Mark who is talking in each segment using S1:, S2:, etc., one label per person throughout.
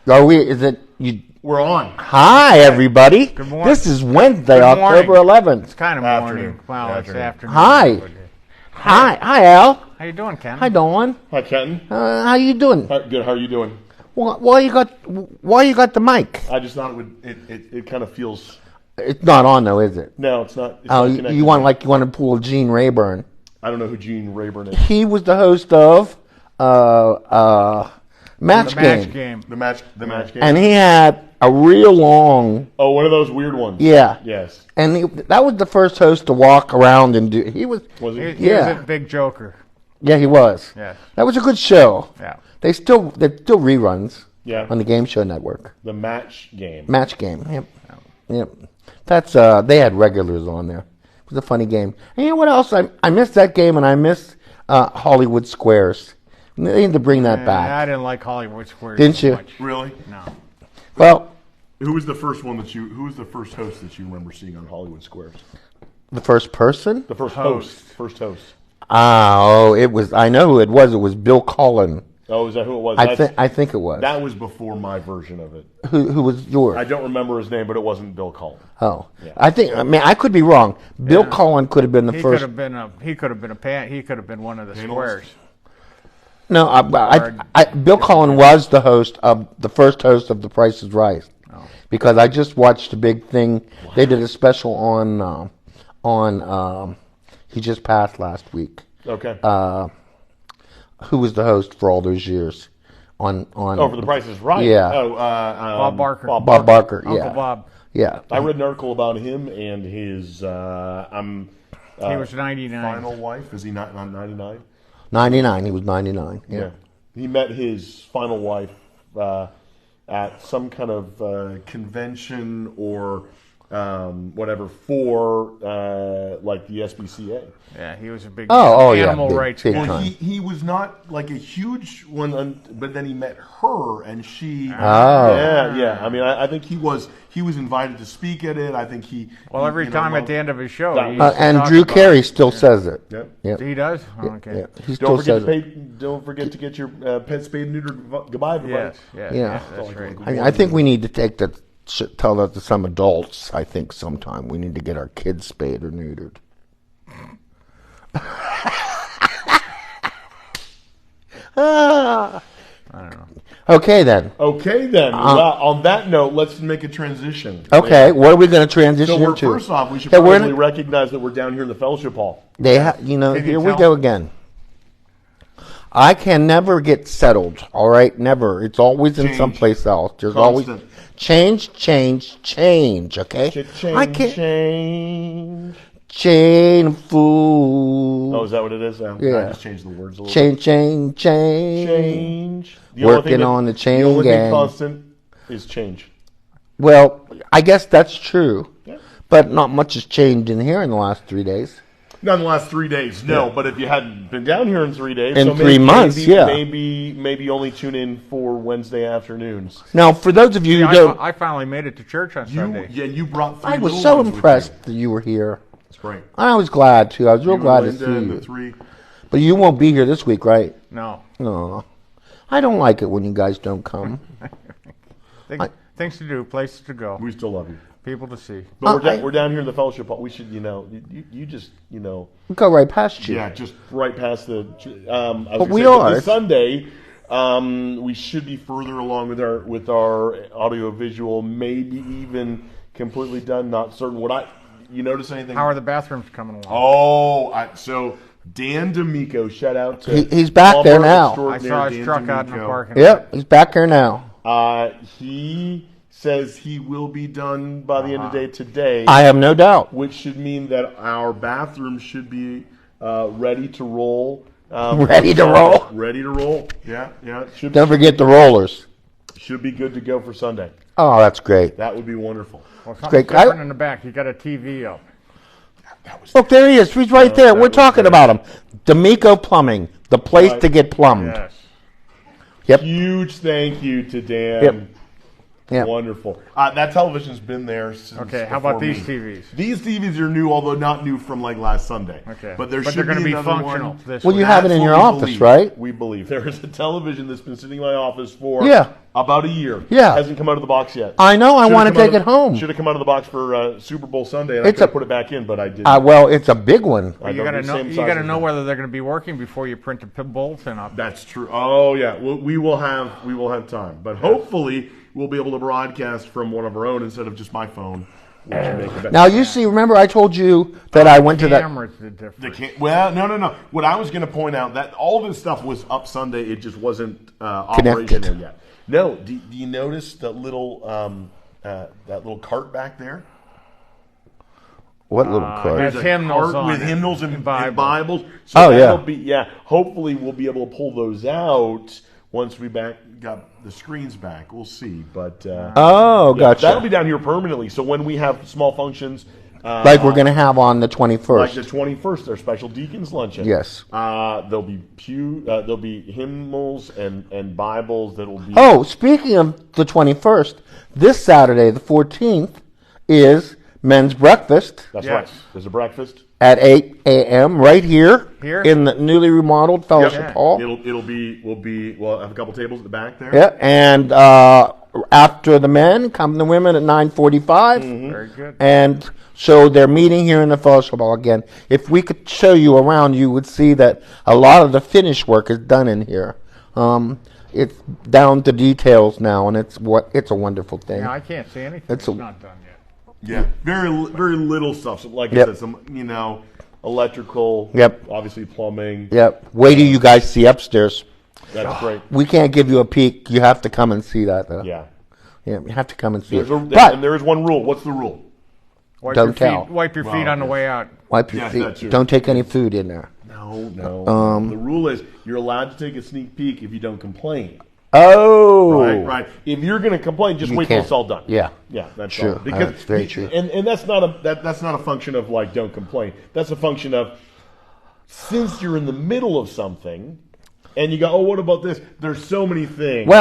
S1: Are we? Is it you?
S2: We're on.
S1: Hi, everybody.
S3: Good morning.
S1: This is Wednesday,
S3: Good morning.
S1: October 11th.
S3: It's kind of morning. Well, it's afternoon.
S1: Hi, Al.
S3: How you doing, Ken?
S1: Hi, Dawn.
S2: Hi, Kenton.
S1: How you doing?
S2: Good. How are you doing?
S1: Why you got the mic?
S2: I just thought it kind of feels.
S1: It's not on though, is it?
S2: No, it's not. It's
S1: Oh,
S2: not
S1: you want to pull Gene Rayburn?
S2: I don't know who Gene Rayburn is.
S1: He was the host of Match Game.
S2: The match game.
S1: And he had a real long.
S2: Oh, one of those weird ones.
S1: Yeah.
S2: Yes.
S1: And that was the first host to walk around and do. He was.
S2: Was he?
S3: He was a big joker.
S1: Yeah, he was.
S3: Yes.
S1: That was a good show.
S3: Yeah.
S1: They're still reruns.
S2: Yeah.
S1: On the Game Show Network.
S2: The Match Game.
S1: Match Game. Yep. Yep. That's they had regulars on there. It was a funny game. And you know what else? I missed that game, and I missed Hollywood Squares. They need to bring that back.
S3: I didn't like Hollywood Squares.
S1: Didn't you?
S3: Much.
S2: Really?
S3: No.
S1: Well,
S2: Who was the first host that you remember seeing on Hollywood Squares?
S1: the first person?
S2: The first host. First host.
S1: It was. I know who it was. It was Bill Cullen.
S2: Oh, is that who it was?
S1: I think it was.
S2: That was before my version of it.
S1: Who was yours?
S2: I don't remember his name, but it wasn't Bill Cullen.
S1: Oh,
S2: Yeah.
S1: I could be wrong. Bill Cullen could have been the
S3: He
S1: first.
S3: He could have been one of the squares.
S1: No, Bill Cullen was the first host of The Price is Right.
S3: Oh.
S1: Because I just watched a big thing. Wow. They did a special on. He just passed last week.
S2: Okay.
S1: Who was the host for all those years? On
S2: for The Price is Right.
S1: Yeah.
S2: Oh,
S3: Bob Barker.
S1: Bob Barker.
S3: Uncle
S1: Yeah.
S3: Bob.
S1: Yeah.
S2: I read an article about him and his.
S3: He was 99.
S2: Final wife. Is he not 99?
S1: 99. He was 99. Yeah.
S2: He met his final wife at some kind of convention or whatever for like the SPCA.
S3: Yeah, he was a big
S1: animal
S3: rights
S1: big
S3: guy.
S2: Well, he was not like a huge one, but then he met her, and she.
S1: Oh.
S2: Yeah. I mean, I think he was invited to speak at it. I think he.
S3: Well, every time at the end of his show, he
S1: and Drew Carey still says it.
S2: Yep.
S1: Yep.
S3: He does. Okay.
S1: Yeah. He still says it.
S2: Don't forget to get your pet spayed and neutered goodbye, everybody.
S3: Yes.
S1: Yeah.
S3: That's right.
S1: I think we need to tell that to some adults. I think sometime we need to get our kids spayed or neutered.
S3: I don't know.
S2: Okay then. Well, on that note, let's make a transition.
S1: Okay, what are we going to transition
S2: So
S1: to?
S2: first off, we should probably recognize that we're down here in the fellowship hall.
S1: Here we go again. I can never get settled. All right, never. It's always in someplace else. There's always change. Okay, I can't change. Chain fool.
S2: Oh, is that what it is? Yeah. I just changed the words a little bit.
S1: Change. Working on the chain gang.
S2: The only thing constant is change.
S1: Well, I guess that's true. Yeah. But not much has changed in here in the last 3 days.
S2: Not in the last 3 days, no. Yeah. But if you hadn't been down here in 3 days.
S1: In 3 months, yeah.
S2: Maybe only tune in for Wednesday afternoons.
S1: Now, for those of you who don't.
S3: I finally made it to church on Sunday.
S2: Yeah, you brought 3
S1: I was so impressed that you were here.
S2: Right.
S1: I was glad too. I was real glad to see you.
S2: 3.
S1: But you won't be here this week, right?
S3: No.
S1: I don't like it when you guys don't come.
S3: Things to do, places to go.
S2: We still love you.
S3: People to see.
S2: But we're down here in the fellowship hall. We should, you just.
S1: We'll go right past you.
S2: Yeah, just right past the.
S1: But we are.
S2: This Sunday, we should be further along with our audio visual, maybe even completely done. Not certain. You notice anything?
S3: How are the bathrooms coming along?
S2: Oh, so Dan D'Amico, shout out to
S1: he's back there now.
S3: I saw his truck out in the parking lot.
S1: Yep, he's back here now.
S2: He says he will be done by the end of the day today.
S1: I have no doubt.
S2: Which should mean that our bathroom should be ready to roll.
S1: Ready to roll?
S2: Ready to roll. Yeah.
S1: Don't forget the rollers.
S2: Should be good to go for Sunday.
S1: Oh, that's great.
S2: That would be wonderful.
S3: Well, something different in the back. You got a TV up.
S1: Look, there he is. He's right there. We're talking about him. D'Amico Plumbing, the place to get plumbed.
S2: Yes.
S1: Yep.
S2: Huge thank you to Dan.
S1: Yep. Yeah.
S2: Wonderful. That television's been there since.
S3: Okay, how about
S2: before
S3: these
S2: me.
S3: TVs?
S2: These TVs are new, although not new from like last Sunday.
S3: Okay,
S2: but they're
S3: going to be
S2: another
S3: functional.
S2: one.
S3: This
S1: Well,
S3: week.
S1: you have it in
S2: That's
S1: your
S2: what we
S1: office,
S2: believe.
S1: right?
S2: We believe there is a television that's been sitting in my office for about a year.
S1: Yeah.
S2: Hasn't come out of the box yet.
S1: I know. I want to take it home.
S2: Should have come out of the box for Super Bowl Sunday, and I could have put it back in, but I didn't.
S1: Well, it's a big one.
S3: You got to know whether they're going to be working before you print the bulletin up.
S2: That's true. Oh yeah, we will have time, but hopefully we'll be able to broadcast from one of our own instead of just my phone.
S1: Now you see. Remember, I told you that I went to that.
S2: No. What I was going to point out that all this stuff was up Sunday. It just wasn't operational yet. No. Do you notice that little cart back there?
S1: What little cart?
S3: There's hymnals
S2: with hymnals and Bibles. So hopefully we'll be able to pull those out once we got the screens back. We'll see. But
S1: gotcha.
S2: That'll be down here permanently. So when we have small functions,
S1: like we're going to have on the 21st,
S2: like the 21st, our special deacons luncheon.
S1: Yes.
S2: There'll be hymnals and Bibles that'll be.
S1: Oh, speaking of the 21st, this Saturday, the 14th, is men's breakfast.
S2: That's right. There's a breakfast
S1: at 8 a.m. right here in the newly remodeled fellowship hall.
S2: We'll have a couple tables at the back there.
S1: Yeah, and after the men come the women at 9:45.
S3: Very good.
S1: And so they're meeting here in the fellowship hall again. If we could show you around, you would see that a lot of the finish work is done in here. It's down to details now, and it's a wonderful thing.
S3: Yeah, I can't see anything. It's not done yet.
S2: Yeah, very little stuff. So like I said, some electrical.
S1: Yep.
S2: Obviously plumbing.
S1: Yep. Wait till you guys see upstairs.
S2: That's great.
S1: We can't give you a peek. You have to come and see that, though.
S2: Yeah.
S1: Yeah, you have to come and see it.
S2: And there is one rule. What's the rule?
S3: Wipe your feet on the way out.
S1: Wipe your feet. Don't take any food in there.
S2: No. The rule is you're allowed to take a sneak peek if you don't complain.
S1: Oh,
S2: right. If you're going to complain, just wait till it's all done.
S1: Yeah,
S2: that's
S1: true.
S2: all. Because
S1: that's very true.
S2: And that's not a function of like don't complain. That's a function of since you're in the middle of something, and you go, oh, what about this? There's so many things.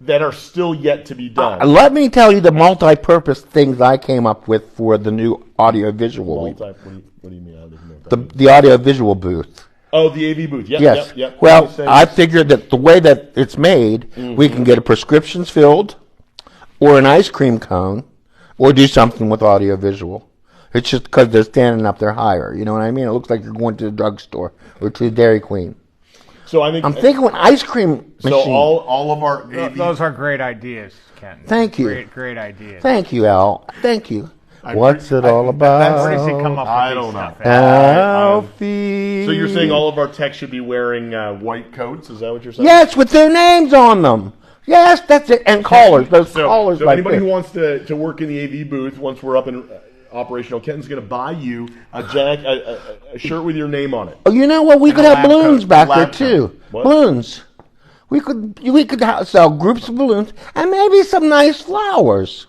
S2: That are still yet to be done.
S1: Let me tell you the multi-purpose things I came up with for the new audio-visual.
S2: What do you mean?
S1: The audio-visual booth.
S2: Oh, the AV booth.
S1: Yes.
S2: Yep.
S1: Well, I figured that the way that it's made, we can get a prescriptions filled, or an ice cream cone, or do something with audio-visual. It's just because they're standing up there higher. You know what I mean? It looks like you're going to the drugstore or to the Dairy Queen.
S2: So
S1: I'm thinking an ice cream machine.
S2: So all of our AV...
S3: Those are great ideas, Kenton.
S1: Thank you.
S3: Great ideas.
S1: Thank you, Al. Thank you. What's it all about?
S3: Where does he come up with
S2: I don't know.
S1: Alfie.
S2: So you're saying all of our techs should be wearing white coats? Is that what you're saying?
S1: Yes, with their names on them. Yes, that's it. And collars. Those collars.
S2: So anybody who wants to work in the AV booth, once we're up and operational, Kenton's going to buy you a shirt with your name on it.
S1: Oh, you know what? We could have balloons back there too.
S2: What?
S1: Balloons. We could sell groups of balloons and maybe some nice flowers.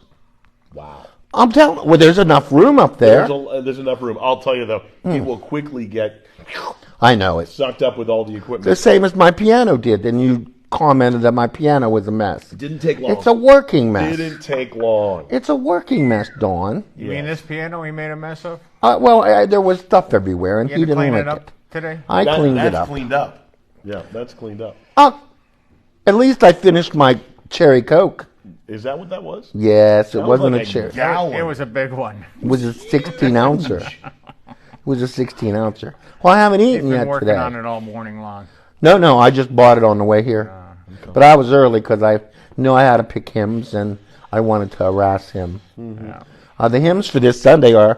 S2: Wow.
S1: I'm telling. Well, there's enough room up there.
S2: There's enough room. I'll tell you though, it will quickly get.
S1: I know it.
S2: Sucked up with all the equipment.
S1: The same as my piano did, and you commented that my piano was a mess.
S2: It didn't take long.
S1: It's a working mess.
S2: It didn't take long.
S1: It's a working mess, Dawn.
S3: You mean this piano he made a mess of?
S1: There was stuff everywhere, and he didn't like it.
S3: Today?
S1: I cleaned it up.
S2: That's cleaned up. Yeah, that's cleaned up.
S1: At least I finished my cherry Coke.
S2: Is that what that was?
S1: Yes, it wasn't a cherry.
S3: It was a big one.
S1: It was a 16-ouncer. It was a 16-ouncer. Well, I haven't eaten yet today.
S3: He's been working on it all morning long.
S1: No, I just bought it on the way here. Okay. But I was early because I knew I had to pick hymns, and I wanted to harass him. Mm-hmm. The hymns for this Sunday are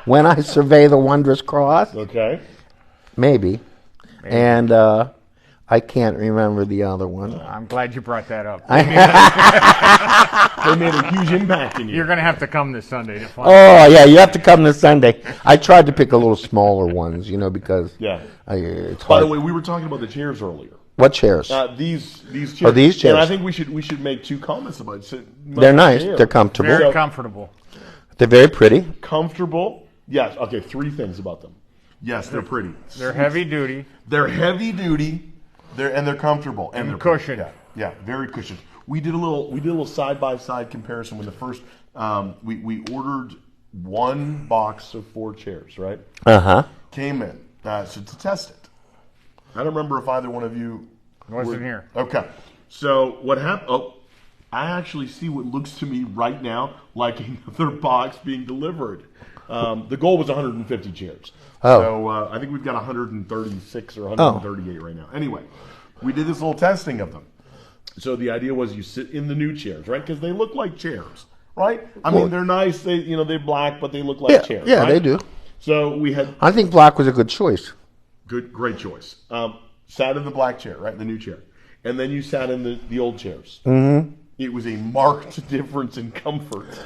S1: When I Survey the Wondrous Cross.
S2: Okay.
S1: Maybe. And I can't remember the other one.
S3: I'm glad you brought that up.
S2: They made a huge impact in you.
S3: You're going to have to come this Sunday to find
S1: out. Yeah, you have to come this Sunday. I tried to pick a little smaller ones, because it's hard.
S2: By the way, we were talking about the chairs earlier.
S1: What chairs?
S2: These chairs.
S1: Oh, these chairs.
S2: And I think we should make two comments about it.
S1: They're nice. They're comfortable.
S3: Very comfortable.
S1: They're very pretty.
S2: Comfortable. Yes. Okay, three things about them. Yes, they're pretty.
S3: They're heavy duty.
S2: They're heavy duty. They're comfortable and they're
S3: cushioned.
S2: Yeah, very cushioned. We did a little side by side comparison when the first we ordered one box of 4 chairs, right? Came in to test it. I don't remember if either one of you
S3: wasn't here.
S2: Okay, so what happened? Oh, I actually see what looks to me right now like another box being delivered. The goal was 150 chairs.
S1: Oh.
S2: So I think we've got 136 or 138 right now. Anyway, we did this little testing of them. So the idea was you sit in the new chairs, right? Because they look like chairs, right? I mean, they're nice. They're black, but they look like chairs.
S1: Yeah,
S2: right?
S1: they do.
S2: So we had.
S1: I think black was a good choice.
S2: Great choice. Sat in the black chair, right? The new chair. And then you sat in the old chairs.
S1: Mm-hmm.
S2: It was a marked difference in comfort.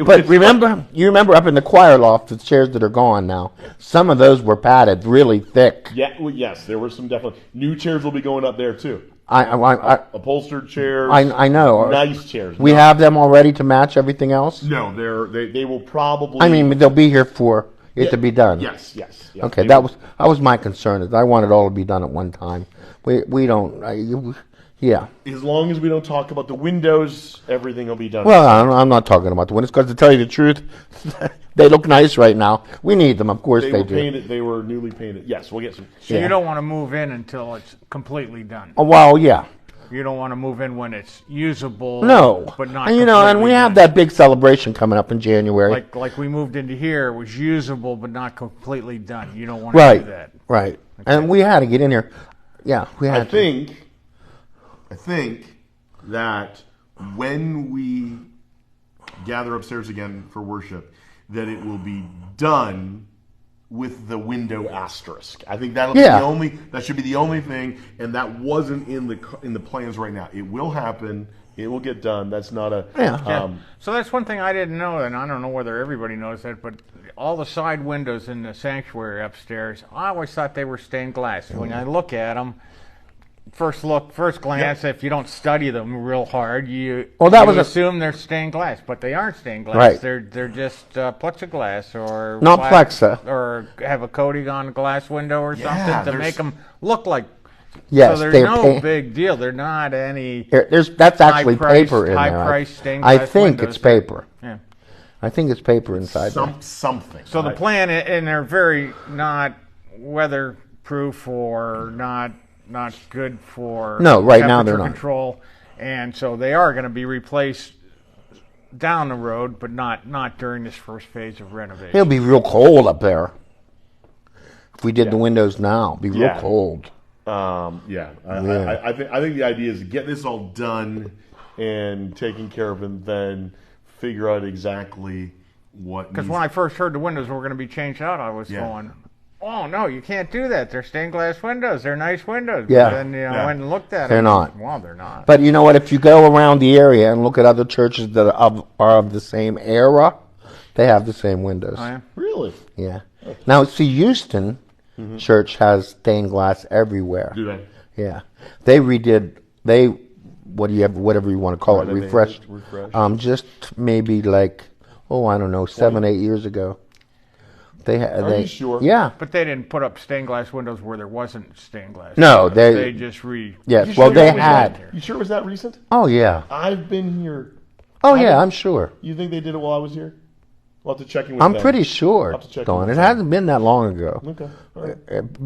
S1: But you remember up in the choir loft, the chairs that are gone now, some of those were padded really thick.
S2: Yeah, well, yes, there were some definitely. New chairs will be going up there too. Upholstered chairs.
S1: I know.
S2: Nice chairs.
S1: We have them already to match everything else?
S2: No, they will probably.
S1: I mean, they'll be here for it to be done.
S2: Yes.
S1: Okay, that was my concern. Is I want it all to be done at one time. We don't. Yeah.
S2: As long as we don't talk about the windows, everything will be done.
S1: Well, I'm not talking about the windows because to tell you the truth, they look nice right now. We need them, of course they do.
S2: Painted. They were newly painted. Yes, we'll get some.
S3: So you don't want to move in until it's completely done.
S1: Oh, well, yeah.
S3: You don't want to move in when it's usable.
S1: No,
S3: but not.
S1: And we have that big celebration coming up in January.
S3: Like we moved into here, it was usable but not completely done. You don't want to do that.
S1: Right. Okay. And we had to get in here. Yeah, we had to.
S2: I think that when we gather upstairs again for worship, that it will be done with the window asterisk. I think that'll be the only. That should be the only thing, and that wasn't in the plans right now. It will happen. It will get done. That's not a.
S3: So that's one thing I didn't know, and I don't know whether everybody knows that, but all the side windows in the sanctuary upstairs, I always thought they were stained glass. When I look at them. First glance, if you don't study them real hard, you assume they're stained glass, but they aren't stained glass.
S1: Right.
S3: They're just plexiglass or
S1: not plexa,
S3: or have a coating on a glass window or something to make them look like.
S1: Yes,
S3: so there's no big deal. They're not any.
S1: That's actually paper in there.
S3: High-priced stained glass
S1: I think
S3: windows.
S1: it's paper.
S3: Yeah.
S1: I think it's paper inside there.
S2: Something.
S3: So the plan, and they're very not weatherproof or not good for
S1: now they're not.
S3: Control, and so they are going to be replaced down the road, but not during this first phase of renovation.
S1: It'll be real cold up there if we did the windows now. It'd be real cold.
S2: I think the idea is to get this all done and taken care of, and then figure out exactly what.
S3: Because when I first heard the windows were going to be changed out, I was going. Oh, no, you can't do that. They're stained glass windows. They're nice windows.
S1: Yeah.
S3: But then I went and looked at them.
S1: They're not.
S3: Well, they're not.
S1: But you know what? If you go around the area and look at other churches that are of the same era, they have the same windows.
S3: Oh, yeah?
S2: Really?
S1: Yeah. Now, see, Houston Church has stained glass everywhere.
S2: Do they?
S1: Yeah. They redid, whatever you want to call it, refreshed. Just maybe like, I don't know, 7-8 years ago.
S2: Are you sure?
S1: Yeah.
S3: But they didn't put up stained glass windows where there wasn't stained glass.
S1: No,
S3: windows. They just
S1: Yes, well, they had.
S2: You sure it was that recent?
S1: Oh, yeah.
S2: I've been here.
S1: I'm sure.
S2: You think they did it while I was here? We'll have to check in with them.
S1: I'm pretty sure, Dawn. It hasn't been that long ago.
S2: Okay. All right.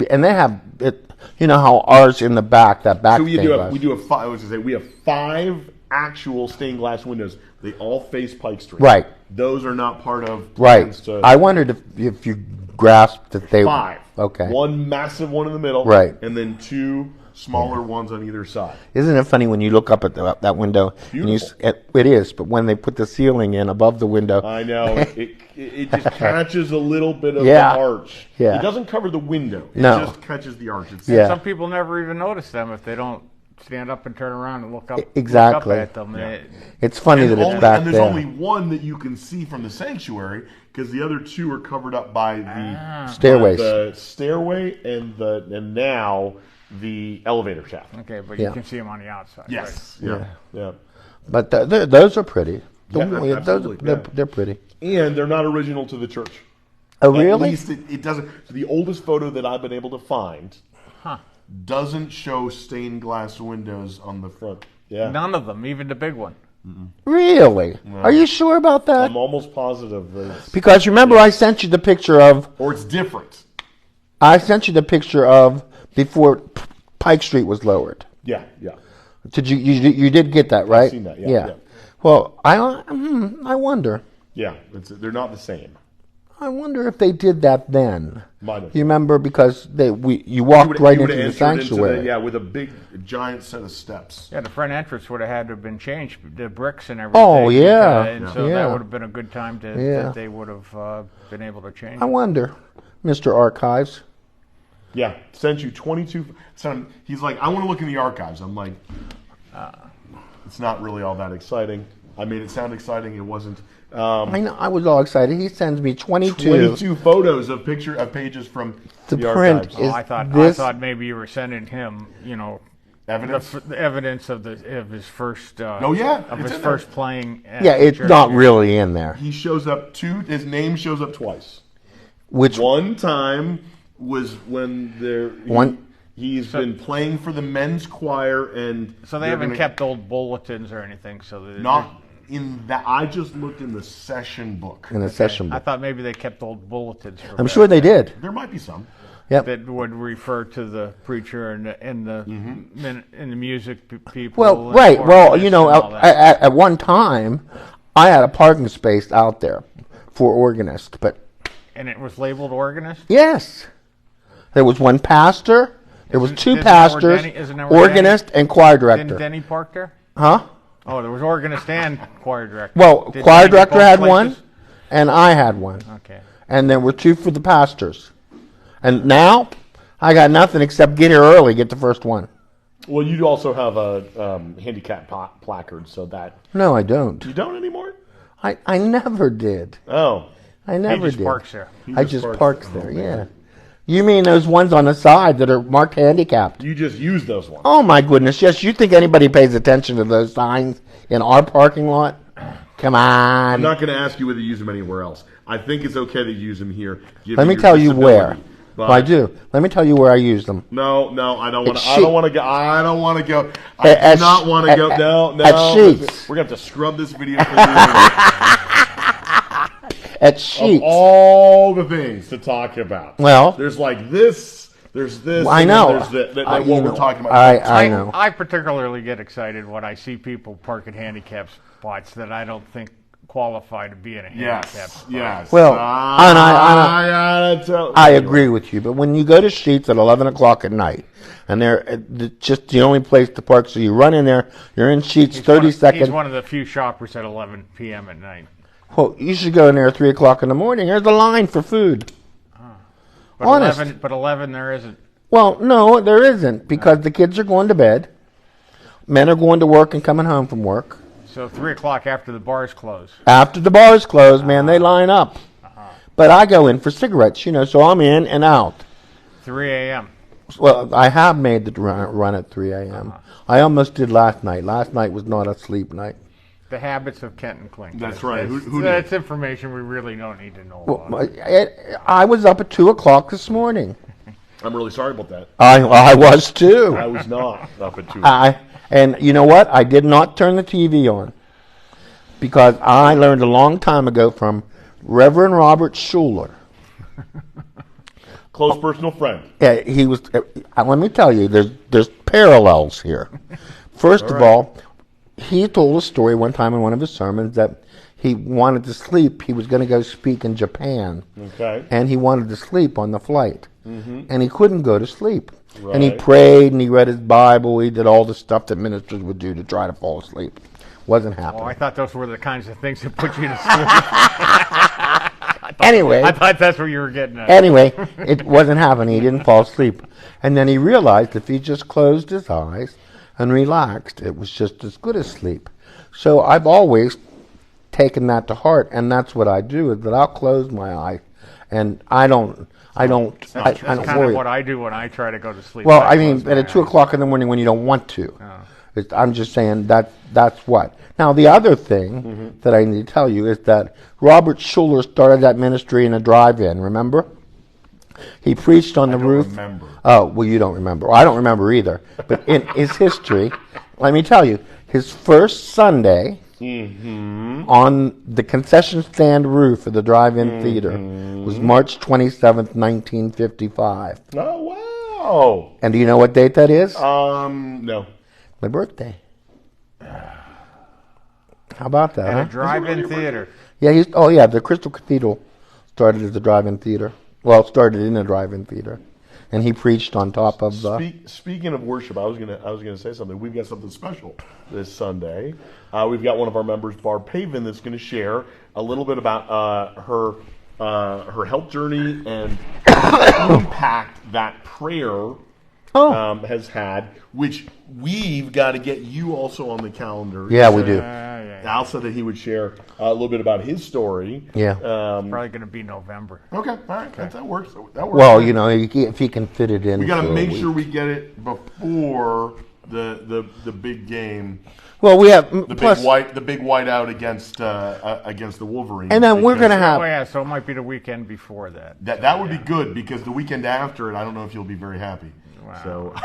S1: And they have it. You know how ours in the back, that back. So
S2: we have 5 actual stained glass windows. They all face Pike Street.
S1: Right.
S2: Those are not part of
S1: plans. Right. I wondered if you grasped that they
S2: 5.
S1: Okay.
S2: One massive one in the middle.
S1: Right.
S2: And then 2 smaller ones on either side.
S1: Isn't it funny when you look up at that window?
S2: Beautiful.
S1: And it is, but when they put the ceiling in above the window,
S2: I know it just catches a little bit of the arch.
S1: Yeah.
S2: It doesn't cover the window. It just catches the arch.
S3: Some people never even notice them if they don't stand up and turn around and look up.
S1: Exactly.
S3: Look up at them.
S1: Yeah. It's funny that it's back there.
S2: And there's only one that you can see from the sanctuary because the other 2 are covered up by the
S1: stairways.
S2: The stairway and now the elevator shaft.
S3: Okay, but you can see them on the outside.
S2: Yes.
S3: Right?
S2: Yeah.
S1: But those are pretty.
S2: Absolutely.
S1: They're pretty.
S2: And they're not original to the church.
S1: Oh, really?
S2: At least it doesn't. So the oldest photo that I've been able to find doesn't show stained glass windows on the front. Yeah.
S3: None of them, even the big one.
S1: Really? No. Are you sure about that?
S2: I'm almost positive.
S1: Because remember, I sent you the picture of...
S2: Or it's different.
S1: I sent you the picture of before Pike Street was lowered.
S2: Yeah.
S1: Did you did get that, right?
S2: I've seen that, yeah.
S1: Well, I wonder.
S2: Yeah, they're not the same.
S1: I wonder if they did that then.
S2: Might have.
S1: You remember because you walked right into the sanctuary.
S2: With a big, giant set of steps.
S3: Yeah, the front entrance would have had to have been changed, the bricks and everything.
S1: Oh, yeah.
S3: And so that would have been a good time that they would have been able to change.
S1: I wonder, Mr. Archives.
S2: Yeah, sent you 22. He's like, I want to look in the archives. I'm like, it's not really all that exciting. I made it sound exciting. It wasn't.
S1: I know. I was all excited. He sends me 22
S2: photos of pages from the
S1: print.
S2: archives.
S3: I thought maybe you were sending him,
S2: evidence,
S3: the evidence of his first.
S2: Of
S3: his first playing.
S1: It's not really in there.
S2: He shows up his name shows up twice.
S1: Which
S2: one time was when he's been playing for the men's choir, and
S3: so they haven't kept old bulletins or anything. So
S2: not in that. I just looked in the session book.
S1: I
S3: thought maybe they kept old bulletins.
S1: I'm sure they did.
S2: There might be some.
S1: Yep.
S3: That would refer to the preacher and the music people.
S1: Well, right. Well, at one time, I had a parking space out there for organist,
S3: and it was labeled organist.
S1: Yes. There was one pastor. There was two pastors, organist, and choir director.
S3: Didn't Denny park there?
S1: Huh?
S3: Oh, there was organist and choir director.
S1: Well, choir director had one, and I had one.
S3: Okay.
S1: And there were two for the pastors. And now, I got nothing except get here early, get the first one.
S2: Well, you also have a handicap placard, so that...
S1: No, I don't.
S2: You don't anymore?
S1: I never did.
S2: Oh.
S1: I never did.
S3: He just parks there.
S1: I just parks there, yeah. You mean those ones on the side that are marked handicapped?
S2: You just use those ones.
S1: Oh, my goodness. Yes, you think anybody pays attention to those signs in our parking lot? Come on.
S2: I'm not going to ask you whether you use them anywhere else. I think it's okay to use them here.
S1: Let me tell you where. Well, I do. Let me tell you where I use them.
S2: No, I don't want to. I don't want to go. I don't want to go. I do not want to go. No.
S1: At Sheets.
S2: We're going to have to scrub this video for you.
S1: At Sheets.
S2: Of all the things to talk about.
S1: Well,
S2: there's like this. There's this.
S1: I know.
S2: There's what we're talking about.
S1: I know.
S3: I particularly get excited when I see people parking handicap spots that I don't think qualify to be in a handicap spot.
S2: Yes.
S1: Well, I agree with you. But when you go to Sheets at 11 o'clock at night, and they're just the only place to park, so you run in there, you're in Sheets 30 seconds.
S3: He's one of the few shoppers at 11 p.m. at night.
S1: Well, you should go in there at 3 o'clock in the morning. There's a line for food.
S3: But
S1: honest.
S3: 11 there isn't.
S1: Well, no, there isn't, because the kids are going to bed. Men are going to work and coming home from work.
S3: So 3 o'clock after the bars close.
S1: After the bars close, man, they line up. But I go in for cigarettes, so I'm in and out.
S3: 3 a.m.
S1: Well, I have made the run at 3 a.m. I almost did last night. Last night was not a sleep night.
S3: The habits of Kenton Clink.
S2: That's right.
S3: That's information we really don't need to know about.
S1: I was up at 2 o'clock this morning.
S2: I'm really sorry about that.
S1: I was too.
S2: I was not up at 2.
S1: And you know what? I did not turn the TV on because I learned a long time ago from Reverend Robert Schuller.
S2: Close personal friend.
S1: Yeah, he was. Let me tell you, there's parallels here. First of all, he told a story one time in one of his sermons that he wanted to sleep. He was going to go speak in Japan.
S2: Okay.
S1: And he wanted to sleep on the flight. Mm-hmm. And he couldn't go to sleep.
S2: Right.
S1: And he prayed and he read his Bible. He did all the stuff that ministers would do to try to fall asleep. Wasn't happening.
S3: Oh, I thought those were the kinds of things that put you to sleep.
S1: Anyway.
S3: I thought that's where you were getting at.
S1: Anyway, it wasn't happening. He didn't fall asleep. And then he realized if he just closed his eyes and relaxed, it was just as good as sleep. So I've always taken that to heart, and that's what I do, is that I'll close my eyes, and I don't
S3: That's kind
S1: worry.
S3: of what I do when I try to go to sleep.
S1: Well, I mean, at 2 o'clock in the morning when you don't want to. Oh. I'm just saying that's what. Now, the other thing that I need to tell you is that Robert Schuller started that ministry in a drive-in, remember? He preached on the roof.
S2: Remember.
S1: Oh, well, you don't remember. Well, I don't remember either. But in his history, let me tell you, his first Sunday on the concession stand roof of the drive-in theater was March 27th, 1955.
S2: Oh, wow.
S1: And do you know what date that is?
S2: No.
S1: My birthday. How about that,
S3: At a drive-in theater.
S1: Yeah, the Crystal Cathedral started as a drive-in theater. Well, it started in a drive-in theater. And he preached on top of the...
S2: Speaking of worship, I was gonna say something. We've got something special this Sunday. We've got one of our members, Barb Pavin, that's going to share a little bit about her health journey and the impact that prayer has had, which we've got to get you also on the calendar.
S1: Yeah, we do.
S2: Al said that he would share a little bit about his story.
S1: Yeah.
S3: Probably going to be November.
S2: Okay, all right, that works.
S1: Well, if he can fit it in.
S2: We got to make sure we get it before the big game.
S1: Well, we have
S2: the big whiteout against the Wolverines.
S1: And then we're going to have.
S3: Oh yeah, so it might be the weekend before that.
S2: That would be good, because the weekend after it, I don't know if you'll be very happy. Wow. So.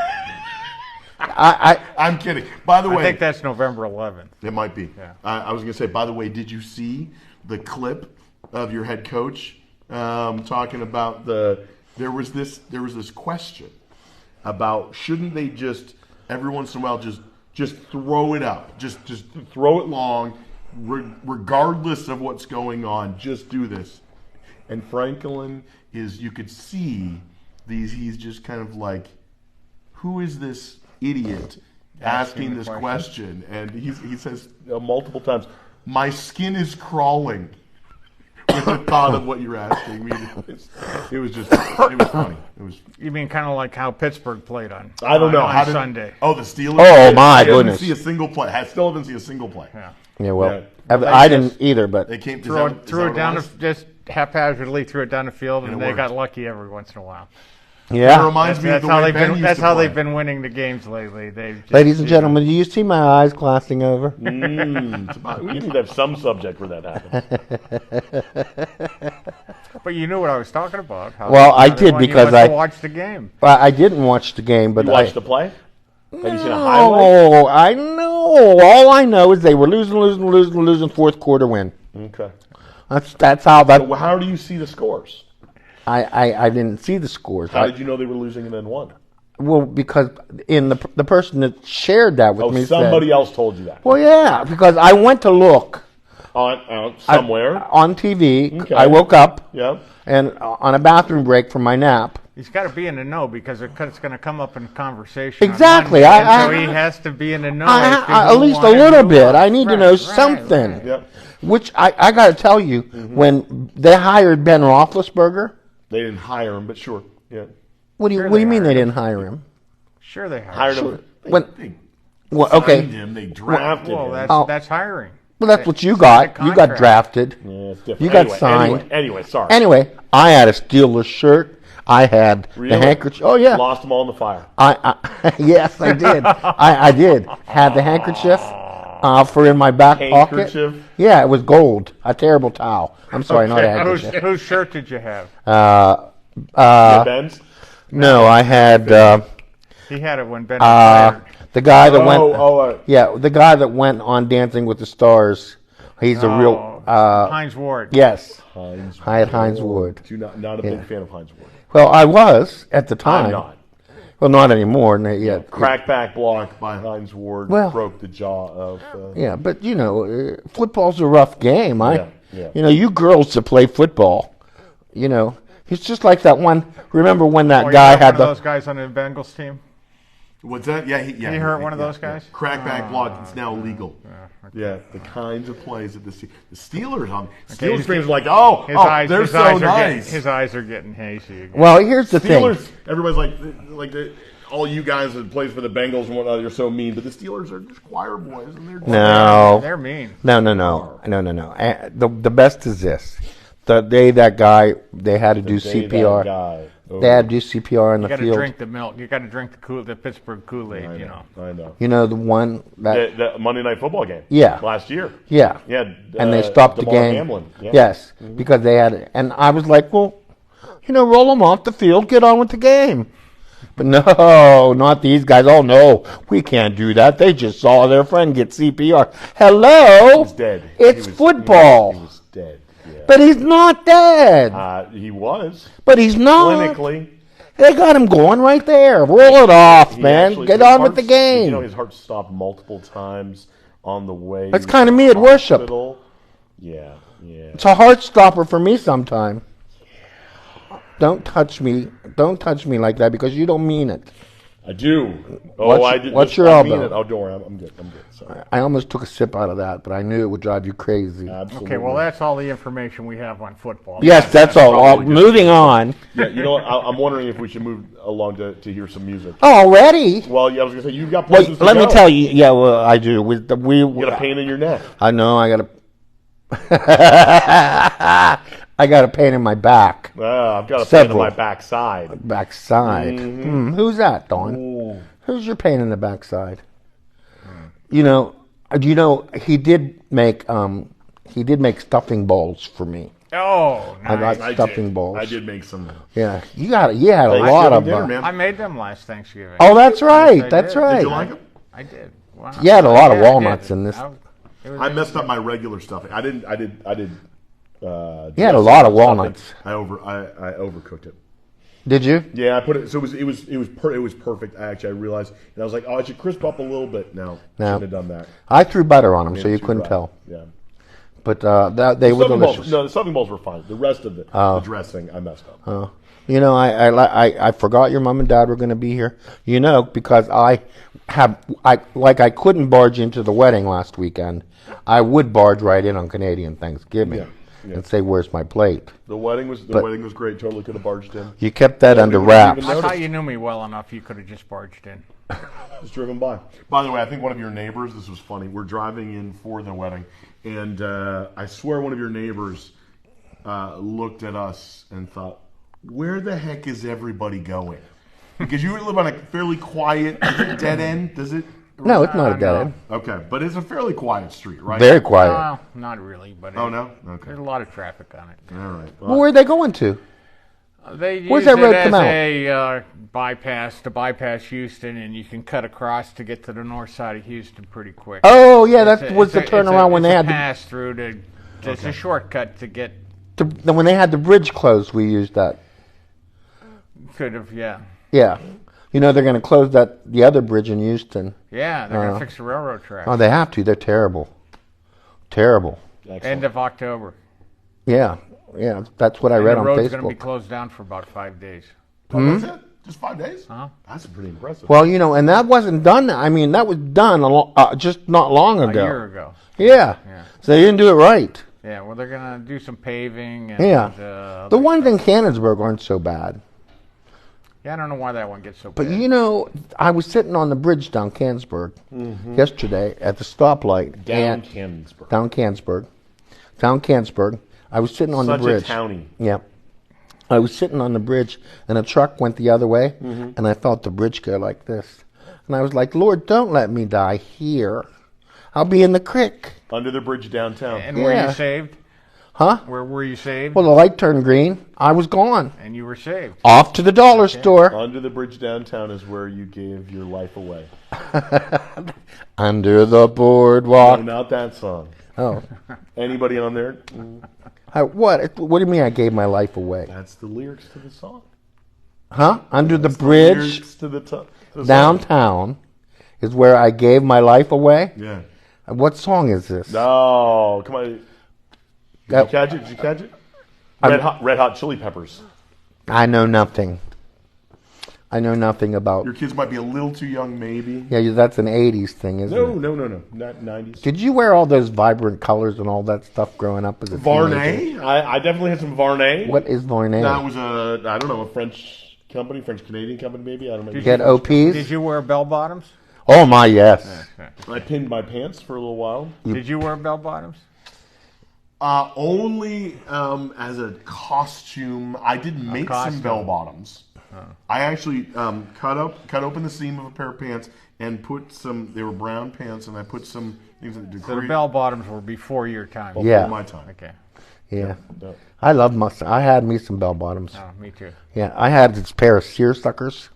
S2: I'm kidding. By the way,
S3: I think that's November 11th.
S2: It might be.
S3: Yeah.
S2: I was going to say, by the way, did you see the clip of your head coach talking about there was this question about, shouldn't they just every once in a while just throw it up, just throw it long, regardless of what's going on, just do this. And Franklin you could see he's just kind of like, who is this idiot asking this question? And he says multiple times, my skin is crawling with the thought of what you're asking me. It was funny.
S3: You mean kind of like how Pittsburgh played on?
S2: I don't know
S3: on Sunday.
S2: Oh, the Steelers.
S1: Oh my goodness!
S2: I didn't see a single play. I still haven't seen a single play.
S1: Yeah. Well, I didn't either, but
S2: they came
S3: threw it down just haphazardly, threw it down the field, and they got lucky every once in a while.
S2: Yeah, it reminds me of the way Ben used to
S3: That's how
S2: play.
S3: they've been winning the games lately.
S1: Ladies and gentlemen, do you see my eyes glassing over?
S2: We need to have some subject where that happens.
S3: But you knew what I was talking about.
S1: I did, because I
S3: watched the game.
S1: I didn't watch the game, but
S2: you watched the play. Have you seen a highlight?
S1: Oh, I know. All I know is they were losing. Fourth quarter win.
S2: Okay.
S1: That's how that.
S2: So how do you see the scores?
S1: I didn't see the scores.
S2: How did you know they were losing and then won?
S1: Well, because in the person that shared that with me
S2: somebody else told you that.
S1: Well, yeah, because I went to look
S2: on somewhere
S1: on TV.
S2: Okay.
S1: I woke up.
S2: Yeah.
S1: And on a bathroom break from my nap.
S3: He's got to be in the know, because it's going to come up in conversation.
S1: Exactly.
S3: So he has to be in the know.
S1: At least a little bit. I need to know something.
S2: Right. Yep.
S1: Which I got to tell you, when they hired Ben Roethlisberger.
S2: They didn't hire him, but sure. Yeah.
S1: What do you mean they didn't hire him?
S3: Sure, they hired him.
S2: They signed him. They drafted him.
S3: Well, that's hiring.
S1: Well, that's what you got. You got drafted.
S2: Yeah, it's different.
S1: You got signed.
S2: Anyway, sorry.
S1: Anyway, I had a Steelers shirt. I had the handkerchief. Oh yeah.
S2: Lost them all in the fire.
S1: Yes, I did. I did. Had the handkerchief for in my back pocket. Yeah, it was gold. A terrible towel. I'm sorry, not a handkerchief.
S3: Whose shirt did you have?
S2: Ben's?
S1: No, I had.
S3: He had it when Ben was fired.
S1: The guy that went. The guy that went on Dancing with the Stars. He's a real.
S3: Hines Ward.
S1: Yes. I had Hines Ward.
S2: Not a big fan of Hines Ward.
S1: Well, I was at the time.
S2: I'm not.
S1: Well, not anymore.
S2: Crackback block by Hines Ward broke the jaw of.
S1: Yeah, but football's a rough game. You girls that play football, it's just like that one. Remember when that guy had
S3: those guys on the Bengals team?
S2: What's that? Yeah,
S3: he hurt one of those guys.
S2: Crackback block. It's now illegal. Yeah, the kinds of plays that the Steelers on. Steelers fans are like, they're so nice.
S3: His eyes are getting hazy again.
S1: Well, here's the
S2: Steelers,
S1: thing.
S2: Everybody's like all you guys that plays for the Bengals and whatnot, you're so mean. But the Steelers are just choir boys, and
S3: they're mean.
S1: No. The best is this: the day that guy they had to do CPR. They had to do CPR in the field.
S3: You got to drink the milk. You got to drink the Pittsburgh Kool-Aid.
S2: I know.
S1: You know the one that
S2: the Monday Night Football game.
S1: Yeah.
S2: Last year.
S1: Yeah.
S2: Yeah.
S1: And they stopped the game.
S2: Hamlin. Yeah.
S1: Yes, because they had it, and I was like, well, roll them off the field, get on with the game. But no, not these guys. Oh, no, we can't do that. They just saw their friend get CPR. Hello?
S2: He was dead.
S1: It's football.
S2: He was dead. Yeah.
S1: But he's not dead.
S2: He was.
S1: But he's not.
S2: Clinically.
S1: They got him going right there. Roll it off, man. Get on with the game.
S2: His heart stopped multiple times on the way.
S1: That's kind of me at worship.
S2: Yeah.
S1: It's a heart stopper for me sometime. Don't touch me. Don't touch me like that because you don't mean it.
S2: I do. I did.
S1: What's your elbow?
S2: Oh, don't worry. I'm good. Sorry.
S1: I almost took a sip out of that, but I knew it would drive you crazy.
S2: Absolutely.
S3: Okay, well, that's all the information we have on football.
S1: Yes, that's all. Moving on.
S2: Yeah, you know what? I'm wondering if we should move along to hear some music.
S1: Oh, already?
S2: Well, yeah, I was going to say, you've got places to
S1: let
S2: go.
S1: me tell you. Yeah, well, I do.
S2: You got a pain in your neck.
S1: I know. I got a... I got a pain in my back.
S2: I've got a pain in my backside.
S1: Backside.
S2: Mm-hmm.
S1: Who's that, Dawn?
S2: Ooh.
S1: Who's your pain in the backside? You know, he did make stuffing bowls for me.
S3: Oh, nice.
S1: I got stuffing bowls.
S2: I did make some.
S1: Yeah, you had a lot of them.
S3: I made them last Thanksgiving.
S1: Oh, that's right.
S3: Yes,
S1: that's right.
S2: Did you like them?
S3: I did. Wow.
S1: You had a lot of walnuts in this.
S2: I messed up my regular stuffing. I did.
S1: You had a lot of walnuts.
S2: I overcooked it.
S1: Did you?
S2: Yeah, I put it. So it was perfect. I realized, and I was like, oh, I should crisp up a little bit. No, shouldn't have done that.
S1: I threw butter on them, so you couldn't tell.
S2: Yeah,
S1: but they were delicious.
S2: The stuffing balls were fine. The rest of the dressing, I messed up.
S1: Oh, I forgot your mom and dad were going to be here. Because I couldn't barge into the wedding last weekend. I would barge right in on Canadian Thanksgiving. Yeah. And say, "Where's my plate?"
S2: The wedding was great. Totally could have barged in.
S1: You kept that under wraps.
S3: I thought you knew me well enough. You could have just barged in.
S2: Just driven by. By the way, I think one of your neighbors. This was funny. We're driving in for the wedding, and I swear one of your neighbors looked at us and thought, "Where the heck is everybody going?" Because you live on a fairly quiet dead end. Does it?
S1: No, it's not a dead end.
S2: Okay, but it's a fairly quiet street, right?
S1: Very quiet.
S3: Well, not really, but
S2: no? Okay.
S3: There's a lot of traffic on it.
S2: All right.
S1: Well, where are they going to?
S3: They use
S1: Where's that road come out?
S3: a bypass to bypass Houston, and you can cut across to get to the north side of Houston pretty quick.
S1: Oh, yeah, that was the turnaround when they had
S3: pass through to. It's a shortcut to get.
S1: When they had the bridge closed, we used that.
S3: Could have, yeah.
S1: Yeah. They're going to close the other bridge in Houston.
S3: Yeah, they're going to fix the railroad tracks.
S1: Oh, they have to. They're terrible. Terrible.
S2: Excellent.
S3: End of October.
S1: Yeah, that's what I read on Facebook.
S3: The road's going to be closed down for about 5 days.
S2: That's it? Just 5 days?
S3: Uh-huh.
S2: That's pretty impressive.
S1: Well, and that wasn't done. I mean, that was done just not long ago.
S3: A year ago.
S1: Yeah. So they didn't do it right.
S3: Yeah, well, they're going to do some paving. And,
S1: the ones in Canonsburg aren't so bad.
S3: Yeah, I don't know why that one gets so bad.
S1: But I was sitting on the bridge down Canonsburg yesterday at the stoplight.
S2: Down Canonsburg.
S1: Down Canonsburg. I was sitting on the bridge.
S2: Such a townie.
S1: Yeah. I was sitting on the bridge, and a truck went the other way, and I felt the bridge go like this. And I was like, Lord, don't let me die here. I'll be in the creek.
S2: Under the bridge downtown.
S3: And were you saved?
S1: Huh?
S3: Where were you saved?
S1: Well, the light turned green. I was gone.
S3: And you were saved.
S1: Off to the dollar store.
S2: Under the bridge downtown is where you gave your life away.
S1: Under the boardwalk.
S2: No, not that song.
S1: Oh.
S2: Anybody on there?
S1: What? What do you mean I gave my life away?
S2: That's the lyrics to the song.
S1: Huh? Under the bridge
S2: to the
S1: downtown is where I gave my life away?
S2: Yeah.
S1: What song is this?
S2: No, come on. Did you catch it? Red Hot Chili Peppers.
S1: I know nothing. I know nothing about...
S2: Your kids might be a little too young, maybe.
S1: Yeah, that's an 80s thing, isn't it?
S2: No. Not 90s.
S1: Did you wear all those vibrant colors and all that stuff growing up as a
S2: Varney?
S1: teenager?
S2: I definitely had some Varney.
S1: What is Varney?
S2: That was a French company, French-Canadian company, maybe. I don't know.
S1: Did you get OPs?
S3: Did you wear bell-bottoms?
S1: Oh, my, yes.
S2: I pinned my pants for a little while.
S3: Did you wear bell-bottoms?
S2: Only as a costume. I did make some bell bottoms. I actually cut open the seam of a pair of pants and put some. They were brown pants, and I put some things that
S3: So the bell bottoms were before your time.
S2: Before my time.
S3: Okay.
S1: Yeah. I love mustard. I had me some bell bottoms.
S3: Oh, me too.
S1: Yeah, I had this pair of seersuckers,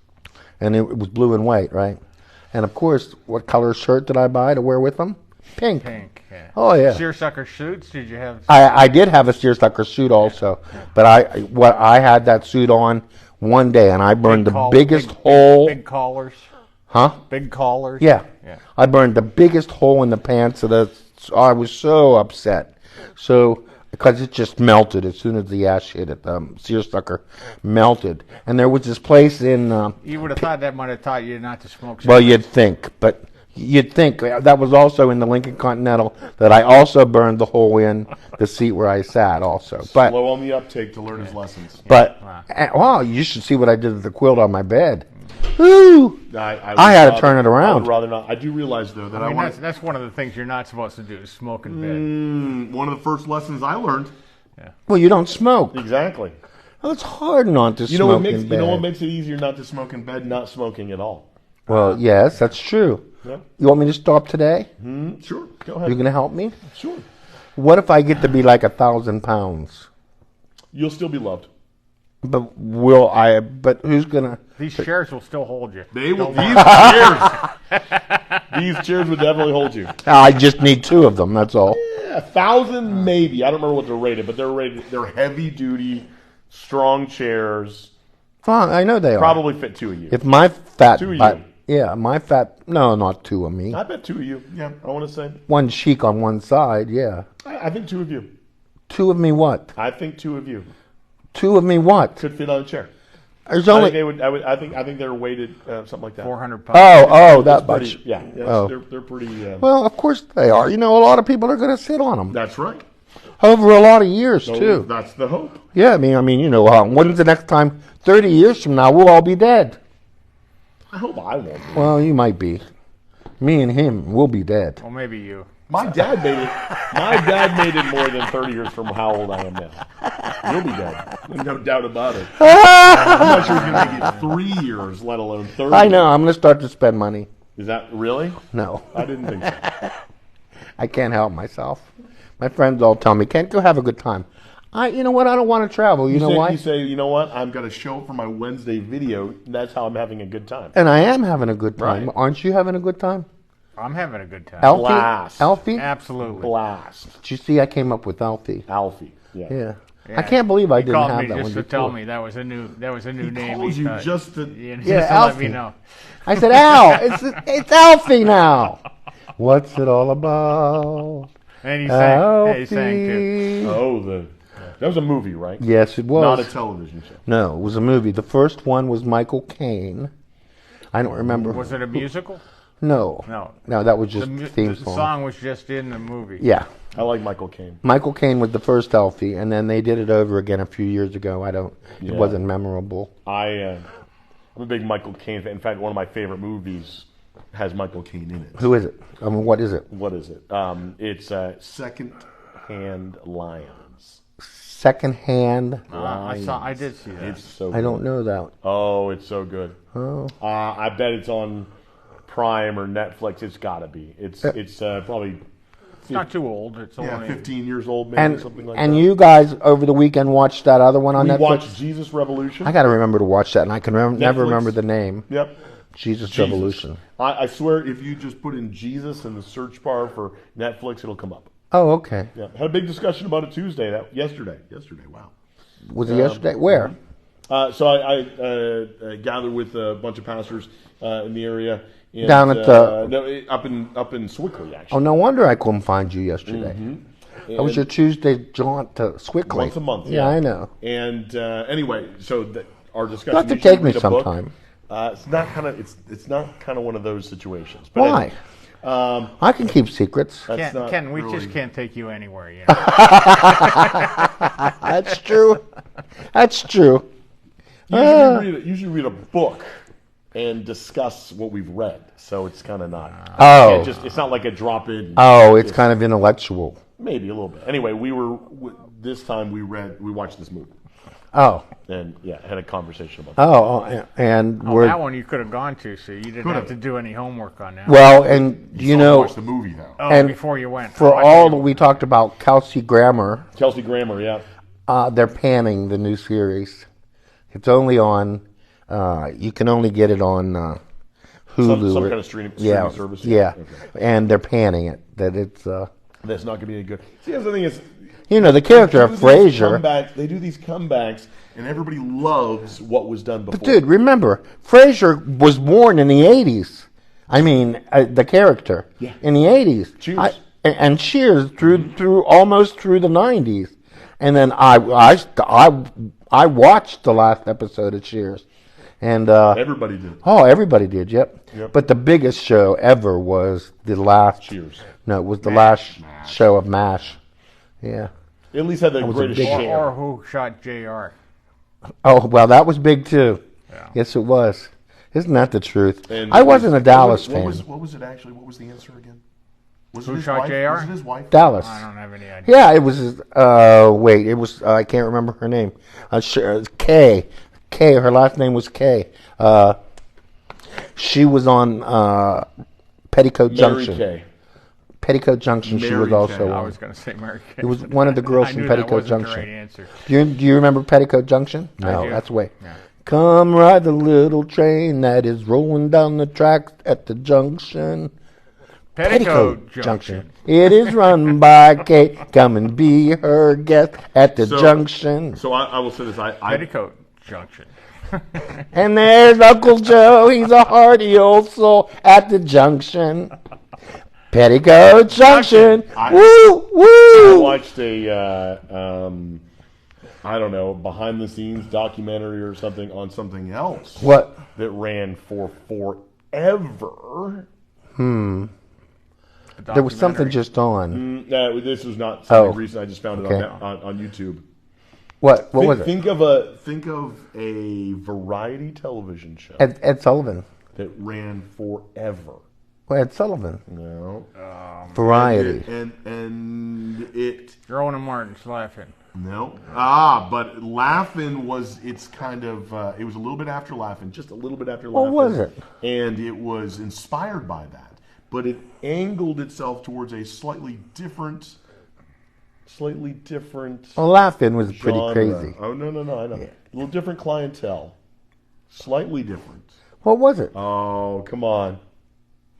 S1: and it was blue and white, right? And of course, what color shirt did I buy to wear with them? Pink.
S3: Pink. Yeah.
S1: Oh yeah.
S3: Seersucker suits? Did you have?
S1: I did have a seersucker suit also, but I had that suit on one day, and I burned the biggest hole.
S3: Big collars.
S1: Huh?
S3: Big collars.
S1: Yeah. I burned the biggest hole in the pants. I was so upset. So because it just melted as soon as the ash hit it. The seersucker melted, and there was this place in.
S3: You would have thought that might have taught you not to smoke.
S1: Well, you'd think, but. You'd think that was also in the Lincoln Continental that I also burned the hole in the seat where I sat also. But
S2: slow on the uptake to learn his lessons.
S1: But wow, you should see what I did to the quilt on my bed. Woo! I had to turn it around.
S2: I would rather not. I do realize though that
S3: that's one of the things you're not supposed to do is smoke in bed.
S2: One of the first lessons I learned.
S1: Yeah. Well, you don't smoke.
S2: Exactly.
S1: Well, it's hard not to smoke in bed.
S2: You know what makes it easier not to smoke in bed? Not smoking at all.
S1: Well, yes, that's true.
S2: Yep.
S1: You want me to stop today?
S2: Sure. Go ahead.
S1: You're going to help me?
S2: Sure.
S1: What if I get to be like 1,000 pounds?
S2: You'll still be loved.
S1: But will I? But who's going to?
S3: These chairs will still hold you.
S2: They will. These chairs would definitely hold you.
S1: I just need 2 of them. That's all.
S2: Yeah, 1,000 maybe. I don't remember what they're rated, but they're rated. They're heavy duty, strong chairs.
S1: Fine, I know they
S2: probably fit 2 of you.
S1: If my fat,
S2: 2 of you.
S1: Yeah, my fat. No, not 2 of me.
S2: I bet 2 of you. Yeah, I want to say
S1: one cheek on one side. Yeah.
S2: I think 2 of you.
S1: 2 of me what?
S2: I think 2 of you.
S1: 2 of me what?
S2: Could fit on a chair.
S1: There's only.
S2: I think they would. I think they're weighted something like that.
S3: 400 pounds.
S1: Oh, that much.
S2: Yeah. They're pretty.
S1: Well, of course they are. You know, a lot of people are going to sit on them.
S2: That's right.
S1: Over a lot of years too.
S2: That's the hope.
S1: Yeah, I mean, you know, when's the next time? 30 years from now, we'll all be dead.
S2: I hope I won't be.
S1: Well, you might be. Me and him, we'll be dead.
S3: Well, maybe you.
S2: My dad made it. My dad made it more than 30 years from how old I am now. You'll be dead. No doubt about it. I'm not sure he's going to make it 3 years, let alone 30.
S1: I know. I'm going to start to spend money.
S2: Is that really?
S1: No.
S2: I didn't think so.
S1: I can't help myself. My friends all tell me, Kent, go have a good time. You know what? I don't want to travel. You know why?
S2: You say, you know what? I'm going to show up for my Wednesday video. And that's how I'm having a good time.
S1: And I am having a good time.
S2: Right.
S1: Aren't you having a good time?
S3: I'm having a good time.
S1: Alfie?
S2: Blast.
S1: Alfie?
S3: Absolutely.
S2: Blast.
S1: Did you see I came up with Alfie?
S2: Alfie. Yeah.
S1: I can't believe I didn't have that one
S3: before. He called me just to tell me that was a new name.
S2: He called you just to
S1: Alfie.
S3: Let me know.
S1: I said, Al, it's Alfie now. What's it all about?
S3: And he sang too.
S2: Oh, that was a movie, right?
S1: Yes, it was.
S2: Not a television show.
S1: No, it was a movie. The first one was Michael Caine. I don't remember.
S3: Was it a musical?
S1: No, that was just
S3: the
S1: theme song.
S3: The song was just in the movie.
S1: Yeah.
S2: I like Michael Caine.
S1: Michael Caine was the first Alfie, and then they did it over again a few years ago. It wasn't memorable.
S2: I'm a big Michael Caine fan. In fact, one of my favorite movies has Michael Caine in it.
S1: Who is it? I mean, what is it?
S2: What is it? It's Second Hand Lions.
S1: Second Hand.
S3: I did see that.
S2: It's so.
S1: I don't know that.
S2: Oh, it's so good.
S1: Oh.
S2: I bet it's on Prime or Netflix. It's got to be. It's probably.
S3: It's not too old. It's only
S2: 15 years old, maybe something like that.
S1: And you guys over the weekend watched that other one on Netflix?
S2: We watched Jesus Revolution.
S1: I got to remember to watch that, and I can never remember the name.
S2: Yep.
S1: Jesus Revolution.
S2: I swear, if you just put in Jesus in the search bar for Netflix, it'll come up.
S1: Oh, okay.
S2: Yeah. Had a big discussion about it yesterday. Wow.
S1: Was it yesterday? Where?
S2: So I gathered with a bunch of pastors in the area. And,
S1: down at the
S2: up in Swickley, actually.
S1: Oh, no wonder I couldn't find you yesterday.
S2: Mm-hmm.
S1: That was your Tuesday jaunt to Swickley.
S2: Once a month.
S1: Yeah, I know.
S2: And anyway, so our discussion.
S1: You have to take me sometime.
S2: It's not kind of one of those situations.
S1: But why? Anyway, I can keep secrets.
S3: Ken, we just can't take you anywhere. You know?
S1: That's true. That's true.
S2: Usually read a book and discuss what we've read. So it's kind of not. It's not like a drop in.
S1: Oh, it's kind of intellectual.
S2: Maybe a little bit. Anyway, this time we watched this movie.
S1: Oh.
S2: And had a conversation about
S1: that. And
S3: that one you could have gone to, so you didn't have to do any homework on that.
S1: Well, and you know,
S2: watch the movie though.
S3: Oh,
S1: and
S3: before you went.
S1: For all that we talked about Kelsey Grammer,
S2: yeah.
S1: They're panning the new series. It's only on. You can only get it on Hulu.
S2: Some kind of streaming service.
S1: Yeah, okay. And they're panning it. That it's.
S2: That's not going to be any good. See, the thing is,
S1: you know, the character of Frasier.
S2: They do these comebacks, and everybody loves what was done before.
S1: But dude, remember, Frasier was born in the '80s. I mean, the character in the '80s.
S2: Cheers.
S1: And Cheers through almost through the '90s, and then I watched the last episode of Cheers, and
S2: everybody did.
S1: Oh, everybody did. Yep. But the biggest show ever was the last
S2: Cheers.
S1: No, it was the last show of MASH. Yeah.
S2: At least had the greatest share.
S3: Or Who Shot J.R.
S1: Oh, well, that was big too.
S3: Yeah.
S1: Yes, it was. Isn't that the truth? And I wasn't a Dallas fan.
S2: What was it actually? What was the answer again?
S3: Who Shot J.R.?
S2: Was it his wife?
S1: Dallas.
S3: I don't have any idea.
S1: Yeah, it was. Wait, it was. I can't remember her name. Kay. Her last name was Kay. She was on Petticoat Junction.
S2: Kay.
S1: Petticoat Junction. She was also.
S3: I was going to say Mary Kay.
S1: It was one of the girls from Petticoat Junction.
S3: The right answer.
S1: Do you remember Petticoat Junction? No, that's way.
S3: Yeah.
S1: Come ride the little train that is rolling down the tracks at the junction.
S3: Petticoat Junction.
S1: It is run by Kate. Come and be her guest at the junction.
S2: So I will say this.
S3: Petticoat Junction.
S1: And there's Uncle Joe. He's a hearty old soul at the junction. Petticoat Junction. Woo, woo.
S2: I watched a, I don't know, behind the scenes documentary or something on something else.
S1: What?
S2: That ran for forever.
S1: There was something just on.
S2: No, this was not something recent. I just found it on YouTube.
S1: What was it?
S2: Think of a variety television show.
S1: Ed Sullivan.
S2: That ran forever.
S1: Well, Ed Sullivan.
S2: No.
S1: Variety.
S2: And it.
S3: Rowan and Martin's Laughing.
S2: No. But Laughing was, it's kind of, it was a little bit after Laughing, just a little bit after Laughing.
S1: What was it?
S2: And it was inspired by that. But it angled itself towards a slightly different.
S1: Well, Laughing was
S2: genre.
S1: pretty crazy.
S2: Oh no, I know. A little different clientele, slightly different.
S1: What was it?
S2: Oh, come on.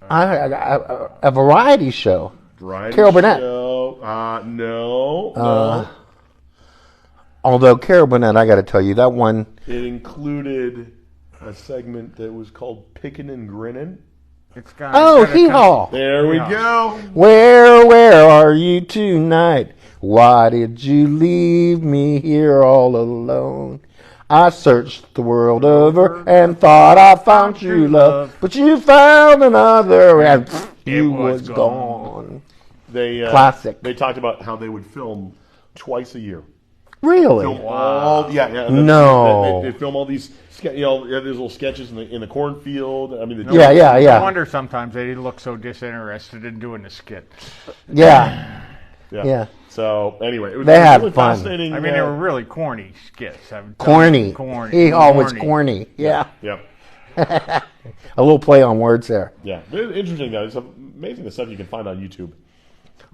S1: A variety show.
S2: Carol
S1: Burnett.
S2: No.
S1: Although Carol Burnett, I got to tell you, that one.
S2: It included a segment that was called Pickin' and Grinnin'.
S1: Hee Haw.
S2: There we go.
S1: Where are you tonight? Why did you leave me here all alone? I searched the world over and thought I found true love, but you found another and you was gone. Classic.
S2: They talked about how they would film twice a year.
S1: Really?
S2: No. They film all these, these little sketches in the cornfield. I mean,
S3: No wonder sometimes they didn't look so disinterested in doing the skit.
S1: Yeah.
S2: So anyway, it was
S1: really
S2: fun.
S3: Fascinating. I mean, they were really corny skits.
S1: Corny. He always corny. Yeah.
S2: Yep.
S1: A little play on words there.
S2: Yeah. Interesting though. It's amazing the stuff you can find on YouTube.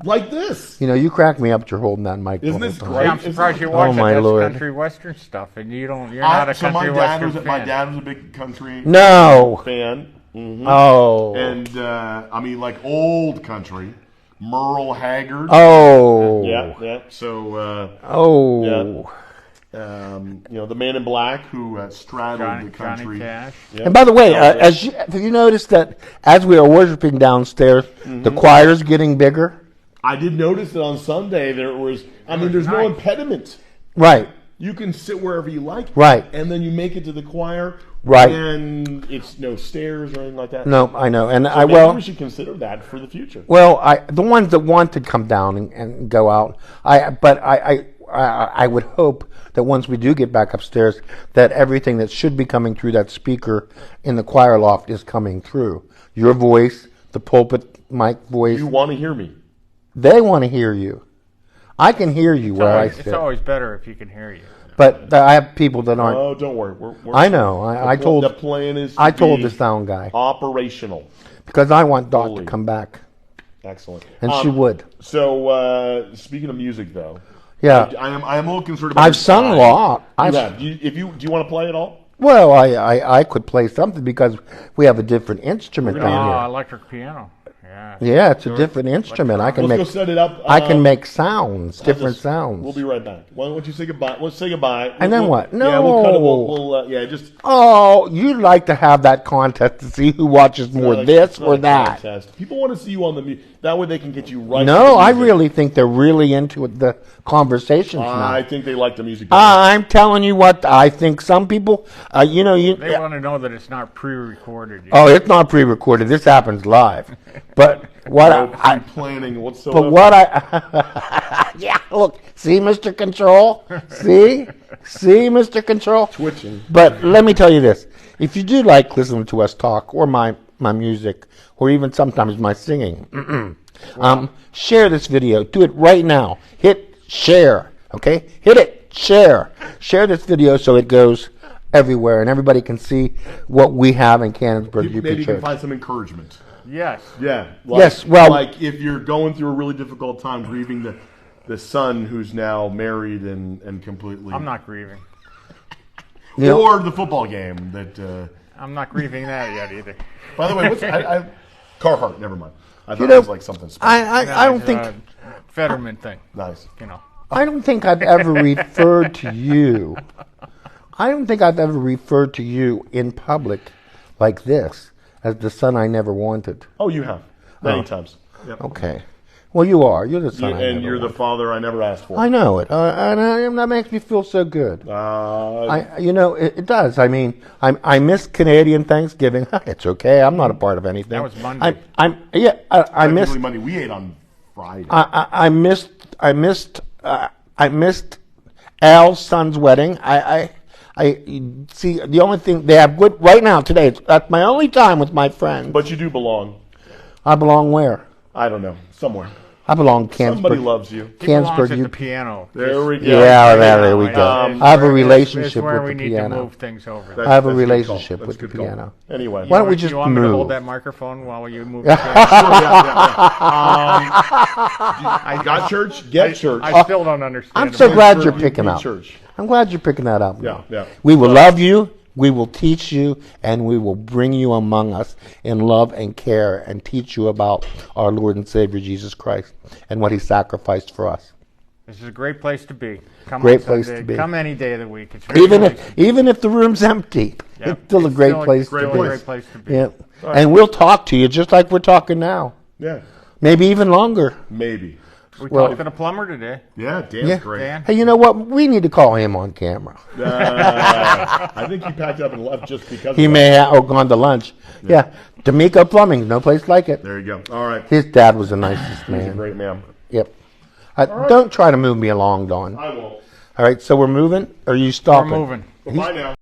S2: Like this.
S1: You know, you crack me up that you're holding that mic.
S2: Isn't this great?
S3: I'm surprised you watch country western stuff, and you're not a country western fan.
S2: My dad was a big country fan. Mm-hmm.
S1: Oh.
S2: And I mean, like old country. Merle Haggard.
S1: Oh.
S2: Yeah. So. The Man in Black who straddled the country.
S3: Johnny Cash.
S1: And by the way, have you noticed that as we are worshiping downstairs, the choir's getting bigger?
S2: I did notice that on Sunday there's no impediment.
S1: Right.
S2: You can sit wherever you like.
S1: Right.
S2: And then you make it to the choir.
S1: Right.
S2: And it's no stairs or anything like that.
S1: No, I know. And
S2: maybe we should consider that for the future.
S1: Well, the ones that want to come down and go out, I would hope that once we do get back upstairs, that everything that should be coming through that speaker in the choir loft is coming through. Your voice, the pulpit mic voice.
S2: You want to hear me.
S1: They want to hear you. I can hear you I sit.
S3: It's always better if you can hear you.
S1: But I have people that aren't.
S2: Oh, don't worry.
S1: I know. I told
S2: the plan is.
S1: I told the sound guy
S2: operational
S1: because I want Dot to come back.
S2: Excellent.
S1: And she would.
S2: So speaking of music, though,
S1: yeah,
S2: I am a little concerned about.
S1: I've sung a lot.
S2: Do you want to play it all?
S1: Well, I could play something because we have a different instrument down here.
S3: Electric piano. Yeah.
S1: Yeah, it's a different instrument. I can
S2: Let's go set it up.
S1: I can make sounds, different sounds.
S2: We'll be right back. Why don't you say goodbye? Let's say goodbye.
S1: And then what? No.
S2: Yeah, we'll cut it. Just.
S1: Oh, you'd like to have that contest to see who watches more this or that.
S2: Contest. People want to see you on the music. That way they can get you right.
S1: No, I really think they're really into the conversations now.
S2: I think they like the music.
S1: I'm telling you what, I think some people,
S3: They want to know that it's not pre-recorded.
S1: Oh, it's not pre-recorded. This happens live. But what I'm
S2: planning whatsoever.
S1: But what yeah, look, see, Mr. Control? See, Mr. Control?
S2: Twitching.
S1: But let me tell you this. If you do like listening to us talk or my music or even sometimes my singing, share this video. Do it right now. Hit share, okay? Hit it, share. Share this video so it goes everywhere and everybody can see what we have in Canonsburg.
S2: Maybe you can find some encouragement.
S3: Yes.
S2: Yeah.
S1: Yes. Well,
S2: like if you're going through a really difficult time grieving the son who's now married and completely.
S3: I'm not grieving.
S2: Or the football game that.
S3: I'm not grieving that yet either.
S2: By the way, Carhartt. Never mind. I thought it was like something special.
S1: I don't think
S3: Fetterman thing.
S2: Nice.
S1: I don't think I've ever referred to you. I don't think I've ever referred to you in public like this as the son I never wanted.
S2: Oh, you have many times. Yep.
S1: Okay. Well, you are. You're the son.
S2: And you're the father I never asked for.
S1: I know it, and that makes me feel so good. It does. I mean, I miss Canadian Thanksgiving. It's okay. I'm not a part of anything.
S3: That was Monday.
S2: I missed Monday. We ate on Friday.
S1: I missed Al's son's wedding. I see. The only thing they have good right now today. That's my only time with my friends.
S2: But you do belong.
S1: I belong where?
S2: I don't know. Somewhere.
S1: I belong to Canonsburg.
S2: Somebody loves you.
S3: Canonsburg, at the piano.
S2: There we go.
S1: Yeah, there we go. I have a relationship with the piano.
S3: Where we need to move things over.
S1: I have a relationship with the piano.
S2: Anyway,
S1: why don't we just
S3: you want
S1: move?
S3: Me to hold that microphone while you move?
S2: Sure, I got church. Get church.
S3: I still don't understand.
S1: I'm so glad you're picking up. I'm glad you're picking that up.
S2: Yeah.
S1: We will love you. We will teach you, and we will bring you among us in love and care and teach you about our Lord and Savior Jesus Christ and what He sacrificed for us.
S3: This is a great place to be. Come
S1: great place to be.
S3: Come any day of the week. It's
S1: even if the room's empty, it's still a great place to be.
S3: Great place to be.
S1: Yeah. Right. And we'll talk to you just like we're talking now.
S2: Yeah.
S1: Maybe even longer.
S2: Maybe.
S3: We talked to the plumber today.
S2: Yeah, Dan's great. Dan.
S1: Hey, you know what? We need to call him on camera.
S2: I think he packed up and left just because
S1: he may have gone to lunch. Yeah. D'Amico Plumbing, no place like it.
S2: There you go. All right.
S1: His dad was the nicest man.
S2: He's a great man.
S1: Yep. Don't try to move me along, Don.
S2: I won't.
S1: All right, so we're moving? Or are you stopping?
S3: We're moving.
S2: Bye now.